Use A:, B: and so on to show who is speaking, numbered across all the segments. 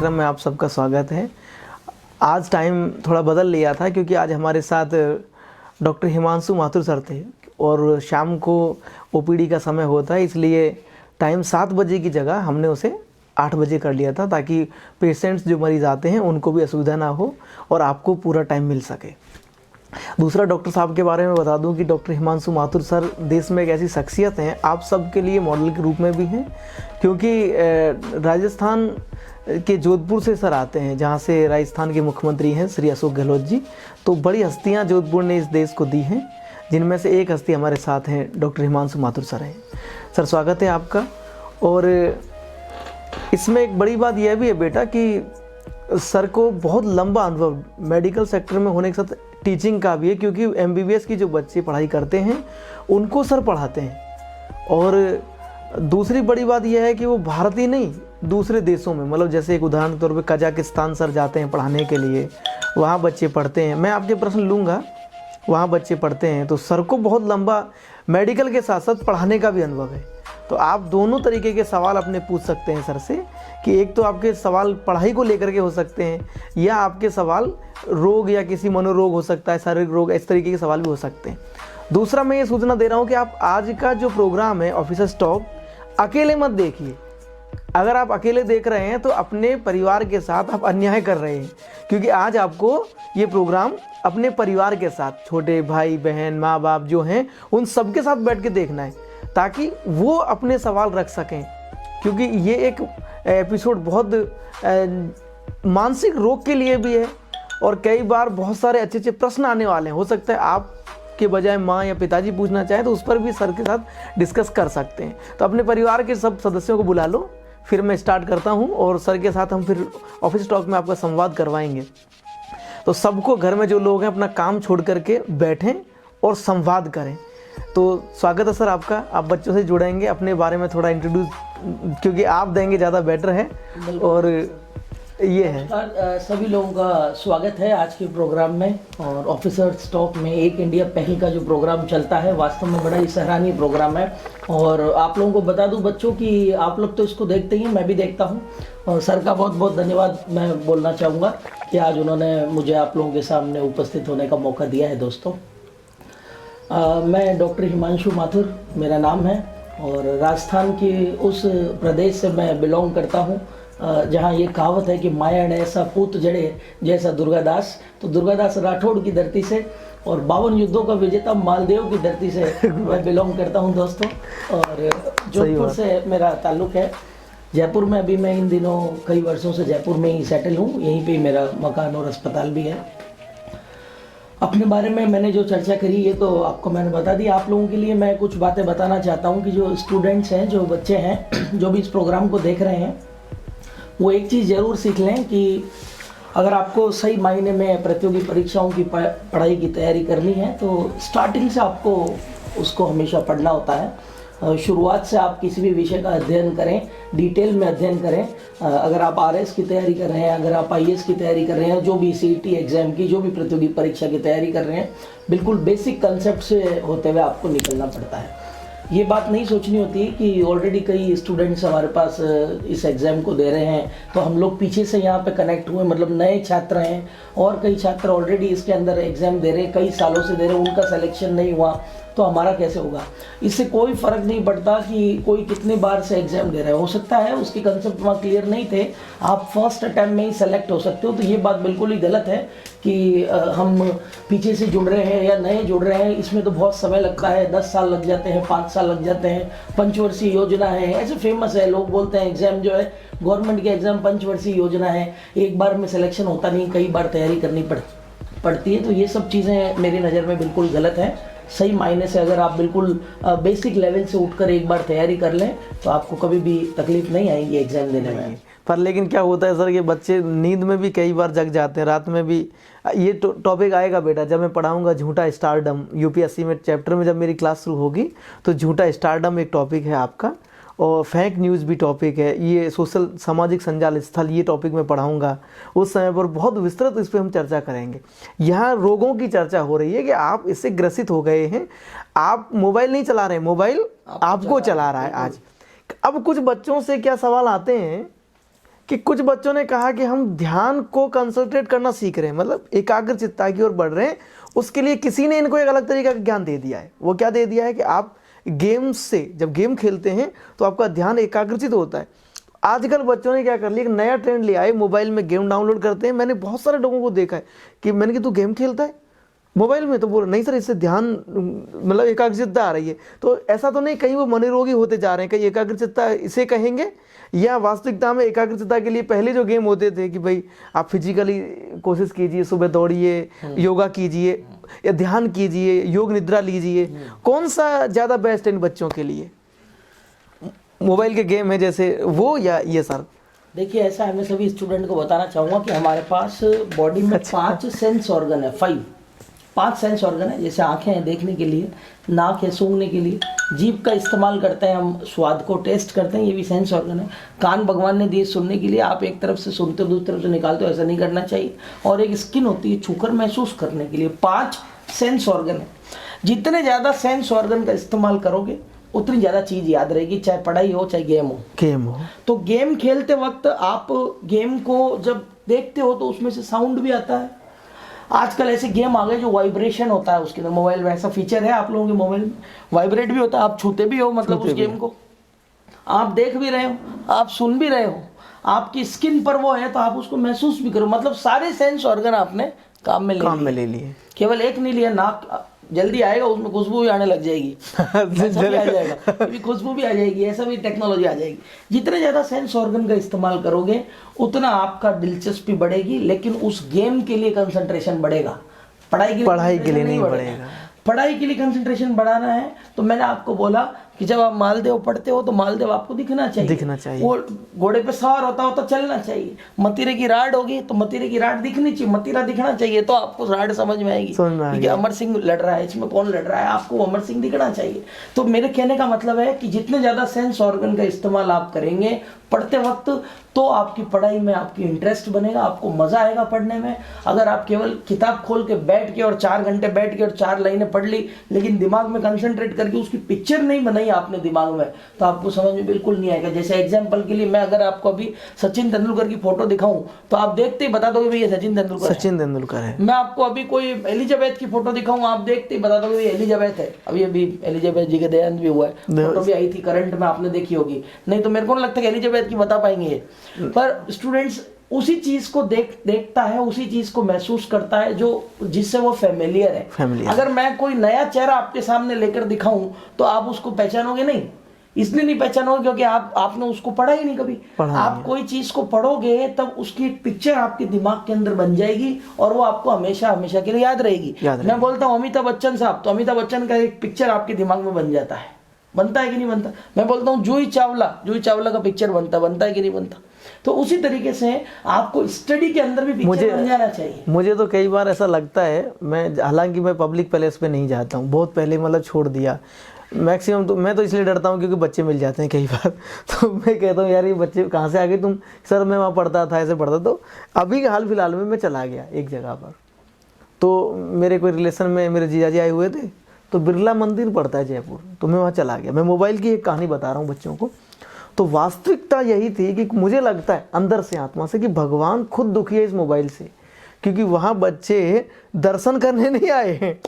A: कार्यक्रम में आप सबका स्वागत है। आज टाइम थोड़ा बदल लिया था क्योंकि आज हमारे साथ डॉक्टर हिमांशु माथुर सर थे और शाम को ओपीडी का समय होता है, इसलिए टाइम 7 बजे की जगह हमने उसे 8 बजे कर लिया था ताकि पेशेंट्स जो मरीज़ आते हैं उनको भी असुविधा ना हो और आपको पूरा टाइम मिल सके। दूसरा, डॉक्टर साहब के बारे में बता दूं कि डॉक्टर हिमांशु माथुर सर देश में एक ऐसी शख्सियत हैं, आप सबके लिए मॉडल के रूप में भी हैं, क्योंकि राजस्थान के जोधपुर से सर आते हैं, जहां से राजस्थान के मुख्यमंत्री हैं श्री अशोक गहलोत जी। तो बड़ी हस्तियां जोधपुर ने इस देश को दी हैं, जिनमें से एक हस्ती हमारे साथ हैं, डॉक्टर हिमांशु माथुर सर हैं। सर स्वागत है आपका। और इसमें एक बड़ी बात यह भी है बेटा कि सर को बहुत लंबा अनुभव मेडिकल सेक्टर में होने के साथ टीचिंग का भी है, क्योंकि एमबीबीएस की जो बच्चे पढ़ाई करते हैं उनको सर पढ़ाते हैं। और दूसरी बड़ी बात यह है कि वो भारत ही नहीं, दूसरे देशों में, मतलब जैसे एक उदाहरण के तौर पे कजाकिस्तान सर जाते हैं पढ़ाने के लिए, वहाँ बच्चे पढ़ते हैं। मैं आपके प्रश्न लूँगा, वहाँ बच्चे पढ़ते हैं। तो सर को बहुत लंबा मेडिकल के साथ साथ पढ़ाने का भी अनुभव है। तो आप दोनों तरीके के सवाल अपने पूछ सकते हैं सर से, कि एक तो आपके सवाल पढ़ाई को लेकर के हो सकते हैं, या आपके सवाल रोग या किसी मनोरोग हो सकता है, शारीरिक रोग, इस तरीके के सवाल भी हो सकते हैं। दूसरा, मैं ये सूचना दे रहा हूँ कि आप आज का जो प्रोग्राम है ऑफिसर्स टॉक, अकेले मत देखिए। अगर आप अकेले देख रहे हैं तो अपने परिवार के साथ आप अन्याय कर रहे हैं, क्योंकि आज आपको ये प्रोग्राम अपने परिवार के साथ, छोटे भाई बहन माँ बाप जो हैं उन सबके साथ बैठ के देखना है, ताकि वो अपने सवाल रख सकें। क्योंकि ये एक एपिसोड बहुत मानसिक रोग के लिए भी है, और कई बार बहुत सारे अच्छे अच्छे प्रश्न आने वाले हैं। हो सकता है आप के बजाय माँ या पिताजी पूछना चाहें तो उस पर भी सर के साथ डिस्कस कर सकते हैं। तो अपने परिवार के सब सदस्यों को बुला लो, फिर मैं स्टार्ट करता हूँ और सर के साथ हम फिर ऑफिस टॉक में आपका संवाद करवाएंगे। तो सबको, घर में जो लोग हैं, अपना काम छोड़ करके बैठें और संवाद करें। तो स्वागत है सर आपका। आप बच्चों से जुड़ेंगे, अपने बारे में थोड़ा इंट्रोड्यूस, क्योंकि आप देंगे ज़्यादा बेटर है। और ये है,
B: सभी लोगों का स्वागत है आज के प्रोग्राम में। और ऑफिसर्स टॉक में एक इंडिया पहल का जो प्रोग्राम चलता है, वास्तव में बड़ा ही सराहनीय प्रोग्राम है। और आप लोगों को बता दूं बच्चों कि आप लोग तो इसको देखते ही, मैं भी देखता हूं। और सर का बहुत बहुत धन्यवाद मैं बोलना चाहूँगा कि आज उन्होंने मुझे आप लोगों के सामने उपस्थित होने का मौका दिया है। दोस्तों, मैं डॉक्टर हिमांशु माथुर मेरा नाम है, और राजस्थान के उस प्रदेश से मैं बिलोंग करता हूँ जहाँ ये कहावत है कि माया ने ऐसा पूत जड़े जैसा दुर्गादास। तो दुर्गादास राठौड़ की धरती से और 52 युद्धों का विजेता मालदेव की धरती से मैं बिलोंग करता हूँ दोस्तों। और जोधपुर से मेरा ताल्लुक़ है। जयपुर में अभी मैं इन दिनों कई वर्षों से जयपुर में ही सेटल हूँ, यहीं पे मेरा मकान और अस्पताल भी है। अपने बारे में मैंने जो चर्चा करी ये तो आपको मैंने बता दी। आप लोगों के लिए मैं कुछ बातें बताना चाहता हूँ कि जो स्टूडेंट्स हैं, जो बच्चे हैं, जो भी इस प्रोग्राम को देख रहे हैं, वो एक चीज़ ज़रूर सीख लें कि अगर आपको सही मायने में प्रतियोगी परीक्षाओं की पढ़ाई की तैयारी करनी है तो स्टार्टिंग से आपको उसको हमेशा पढ़ना होता है। शुरुआत से आप किसी भी विषय का अध्ययन करें, डिटेल में अध्ययन करें। अगर आप आरएस की तैयारी कर रहे हैं, अगर आप आईएएस की तैयारी कर रहे हैं, जो भी सीईटी एग्ज़ाम की, जो भी प्रतियोगी परीक्षा की तैयारी कर रहे हैं, बिल्कुल बेसिक कंसेप्ट से होते हुए आपको निकलना पड़ता है। ये बात नहीं सोचनी होती कि ऑलरेडी कई स्टूडेंट्स हमारे पास इस एग्ज़ाम को दे रहे हैं तो हम लोग पीछे से यहाँ पे कनेक्ट हुए, मतलब नए छात्र हैं और कई छात्र ऑलरेडी इसके अंदर एग्ज़ाम दे रहे हैं, कई सालों से दे रहे हैं, उनका सिलेक्शन नहीं हुआ तो हमारा कैसे होगा। इससे कोई फ़र्क नहीं पड़ता कि कोई कितनी बार से एग्ज़ाम दे रहा है। हो सकता है उसके कंसेप्ट वहाँ क्लियर नहीं थे, आप फर्स्ट अटैम्प्ट में ही सेलेक्ट हो सकते हो। तो ये बात बिल्कुल ही गलत है कि हम पीछे से जुड़ रहे हैं या नए जुड़ रहे हैं, इसमें तो बहुत समय लगता है, 10 साल लग जाते हैं, 5 साल लग जाते हैं। पंचवर्षीय योजना है, ऐसे फेमस है, लोग बोलते हैं एग्ज़ाम जो है गवर्नमेंट के एग्ज़ाम पंचवर्षीय योजना है, एक बार में सिलेक्शन होता नहीं, कई बार तैयारी करनी पड़ती है। तो ये सब चीज़ें मेरी नज़र में बिल्कुल गलत है। सही मायने से अगर आप बिल्कुल बेसिक लेवल से उठकर एक बार तैयारी कर लें तो आपको कभी भी तकलीफ नहीं आएगी एग्ज़ाम देने में।
A: पर लेकिन क्या होता है सर, ये बच्चे नींद में भी कई बार जग जाते हैं, रात में भी। ये टॉपिक आएगा बेटा जब मैं पढ़ाऊंगा झूठा स्टारडम, यूपीएससी में चैप्टर में जब मेरी क्लास शुरू होगी तो झूठा स्टारडम एक टॉपिक है आपका, और फेक न्यूज़ भी टॉपिक है। ये सोशल सामाजिक संजाल स्थल, ये टॉपिक मैं पढ़ाऊंगा। उस समय पर बहुत विस्तृत इस पर हम चर्चा करेंगे। यहाँ रोगों की चर्चा हो रही है कि आप इससे ग्रसित हो गए हैं, आप मोबाइल नहीं चला रहे, मोबाइल आपको चला रहा है आज। अब कुछ बच्चों से क्या सवाल आते हैं कि कुछ बच्चों ने कहा कि हम ध्यान को कंसंट्रेट करना सीख रहे हैं, मतलब एकाग्र चित्ता की ओर बढ़ रहे हैं। उसके लिए किसी ने इनको एक अलग तरीका का ज्ञान दे दिया है। वो क्या दे दिया है कि आप गेम्स से जब गेम खेलते हैं तो आपका ध्यान एकाग्रचित होता है। आजकल बच्चों ने क्या कर लिया, एक नया ट्रेंड ले आए, मोबाइल में गेम डाउनलोड करते हैं। मैंने बहुत सारे लोगों को देखा है कि मैंने कि तू गेम खेलता है मोबाइल में, तो बोल नहीं सर इससे ध्यान मतलब एकाग्रचित्ता आ रही है। तो ऐसा तो नहीं कहीं वो मनोरोगी होते जा रहे हैं, कहीं एकाग्रचित्ता इसे कहेंगे, या वास्तविकता में एकाग्रचित्ता के लिए पहले जो गेम होते थे कि भाई आप फिजिकली कोशिश कीजिए, सुबह दौड़िए, योगा कीजिए या ध्यान कीजिए, योग निद्रा लीजिए, कौन सा ज़्यादा बेस्ट है इन बच्चों के लिए? मोबाइल के गेम है जैसे वो, या ये सर?
B: देखिए ऐसा है, मैं सभी स्टूडेंट को बताना चाहूँगा कि हमारे पास बॉडी में 5 सेंस ऑर्गन है, 5 सेंस ऑर्गन है। जैसे आंखें हैं देखने के लिए, नाक है सूंघने के लिए, जीभ का इस्तेमाल करते हैं हम स्वाद को टेस्ट करते हैं, ये भी सेंस ऑर्गन है। कान भगवान ने दिए सुनने के लिए, आप एक तरफ से सुनते हो दूसरी तरफ से निकालते हो, ऐसा नहीं करना चाहिए। और एक स्किन होती है छूकर महसूस करने के लिए। 5 सेंस ऑर्गन है। जितने ज़्यादा सेंस ऑर्गन का इस्तेमाल करोगे उतनी ज़्यादा चीज़ याद रहेगी, चाहे पढ़ाई हो चाहे गेम हो। तो गेम खेलते वक्त आप गेम को जब देखते हो तो उसमें से साउंड भी आता है। आजकल ऐसे गेम आ गए जो वाइब्रेशन होता है उसके अंदर, मोबाइल में ऐसा फीचर है आप लोगों के मोबाइल में, वाइब्रेट भी होता है, आप छूते भी हो, मतलब उस गेम को आप देख भी रहे हो, आप सुन भी रहे हो, आपकी स्किन पर वो है तो आप उसको महसूस भी करो। मतलब सारे सेंस ऑर्गन आपने काम में ले लिए। केवल एक नहीं लिया। नाक जल्दी आएगा, उसमें खुशबू भी आने लग जाएगी ऐसा भी आ जाएगा, खुशबू भी आ जाएगी, ऐसा भी टेक्नोलॉजी आ जाएगी। जितने ज़्यादा सेंस ऑर्गन का इस्तेमाल करोगे उतना आपका दिलचस्पी बढ़ेगी, लेकिन उस गेम के लिए कंसंट्रेशन बढ़ेगा, पढ़ाई के लिए नहीं बढ़ेगा। पढ़ाई के लिए कंसंट्रेशन बढ़ाना है तो मैंने आपको बोला कि जब आप मालदेव पढ़ते हो तो मालदेव आपको दिखना चाहिए। वो घोड़े पे सवार होता होता चलना चाहिए। मतीरे की राड होगी तो मतीरे की राड दिखनी चाहिए, मतीरा दिखना चाहिए, तो आपको राड समझ में आएगी कि अमर सिंह लड़ रहा है, इसमें कौन लड़ रहा है, आपको अमर सिंह दिखना चाहिए। तो मेरे कहने का मतलब है कि जितने ज़्यादा सेंस ऑर्गन का इस्तेमाल आप करेंगे पढ़ते वक्त तो आपकी पढ़ाई में आपकी इंटरेस्ट बनेगा, आपको मज़ा आएगा पढ़ने में। अगर आप केवल किताब खोल के बैठ के और 4 घंटे बैठ के और 4 लाइनें पढ़ ली, लेकिन दिमाग में कंसंट्रेट करके उसकी पिक्चर नहीं बनाई आपने दिमाग में, तो आपको समझ में बिल्कुल नहीं आएगा। जैसे एग्जांपल के लिए मैं अगर आपको अभी सचिन तेंदुलकर की फोटो दिखाऊं तो आप देखते ही बता दोगे भाई ये सचिन तेंदुलकर है। मैं आपको अभी कोई एलिजाबेथ की फोटो दिखाऊं, आप देखते ही बता दोगे ये एलिजाबेथ है। अभी एलिजाबेथ जी का देहांत भी हुआ है, फोटो भी आई थी करंट में, आपने देखी होगी। नहीं तो मेरे को नहीं लगता कि एलिजाबेथ की बता पाएंगे। पर स्टूडेंट्स उसी चीज को देखता है, उसी चीज को महसूस करता है जो जिससे वो फेमिलियर है। अगर मैं कोई नया चेहरा आपके सामने लेकर दिखाऊं तो आप उसको पहचानोगे नहीं, इसलिए नहीं पहचानोगे क्योंकि आपने उसको पढ़ा ही नहीं कभी। आप कोई चीज को पढ़ोगे तब उसकी एक पिक्चर आपके दिमाग के अंदर बन जाएगी और वो आपको हमेशा हमेशा के लिए याद रहेगी। मैं बोलता हूँ अमिताभ बच्चन साहब, तो अमिताभ बच्चन का एक पिक्चर आपके दिमाग में बन जाता है, बनता है कि नहीं बनता। मैं बोलता हूँ जूही चावला का पिक्चर बनता है कि नहीं बनता। तो उसी तरीके से आपको स्टडी के अंदर भी पिक्चर बन जाना चाहिए।
A: मुझे तो कई बार ऐसा लगता है, मैं हालांकि मैं पब्लिक प्लेस पे नहीं जाता हूँ, बहुत पहले मतलब छोड़ दिया मैक्सिमम। तो मैं तो इसलिए डरता हूँ क्योंकि बच्चे मिल जाते हैं कई बार तो मैं कहता हूँ यार ये बच्चे कहाँ से आ गए तुम? सर मैं वहाँ पढ़ता था, ऐसे पढ़ता। तो अभी हाल फिलहाल में मैं चला गया एक जगह पर, तो मेरे कोई रिलेशन में मेरे जीजाजी आए हुए थे, तो बिरला मंदिर पड़ता है जयपुर, तो मैं वहाँ चला गया। मैं मोबाइल की एक कहानी बता रहा हूँ बच्चों को। तो वास्तविकता यही थी कि मुझे लगता है अंदर से आत्मा से कि भगवान खुद दुखी है इस मोबाइल से, क्योंकि वहाँ बच्चे दर्शन करने नहीं आए हैं,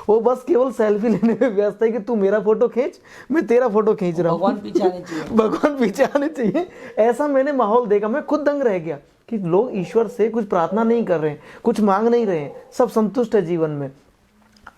A: वो बस केवल सेल्फी लेने में व्यस्त है कि तू मेरा फोटो खींच, मैं तेरा फोटो खींच रहा हूँ,
B: भगवान पीछे आने चाहिए,
A: भगवान पीछे आने चाहिए। ऐसा मैंने माहौल देखा, मैं खुद दंग रह गया कि लोग ईश्वर से कुछ प्रार्थना नहीं कर रहे हैं, कुछ मांग नहीं रहे हैं, सब संतुष्ट है जीवन में।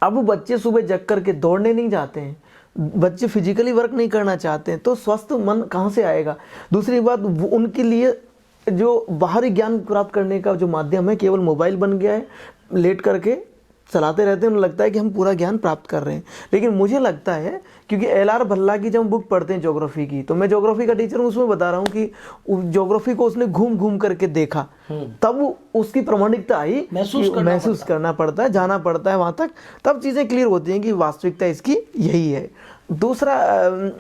A: अब बच्चे सुबह जग करके दौड़ने नहीं जाते हैं, बच्चे फिजिकली वर्क नहीं करना चाहते हैं, तो स्वस्थ मन कहाँ से आएगा? दूसरी बात, उनके लिए जो बाहरी ज्ञान प्राप्त करने का जो माध्यम है केवल मोबाइल बन गया है। लेट करके चलाते रहते हैं, उन्हें लगता है कि हम पूरा ज्ञान प्राप्त कर रहे हैं। लेकिन मुझे लगता है, क्योंकि एल.आर. भल्ला की जब हम बुक पढ़ते हैं ज्योग्राफी की, तो मैं ज्योग्राफी का टीचर हूँ, उसमें बता रहा हूँ कि ज्योग्राफी को उसने घूम घूम करके देखा, तब उसकी प्रामाणिकता आई, महसूस करना पड़ता है, जाना पड़ता है वहाँ तक, तब चीज़ें क्लियर होती हैं कि वास्तविकता इसकी यही है। दूसरा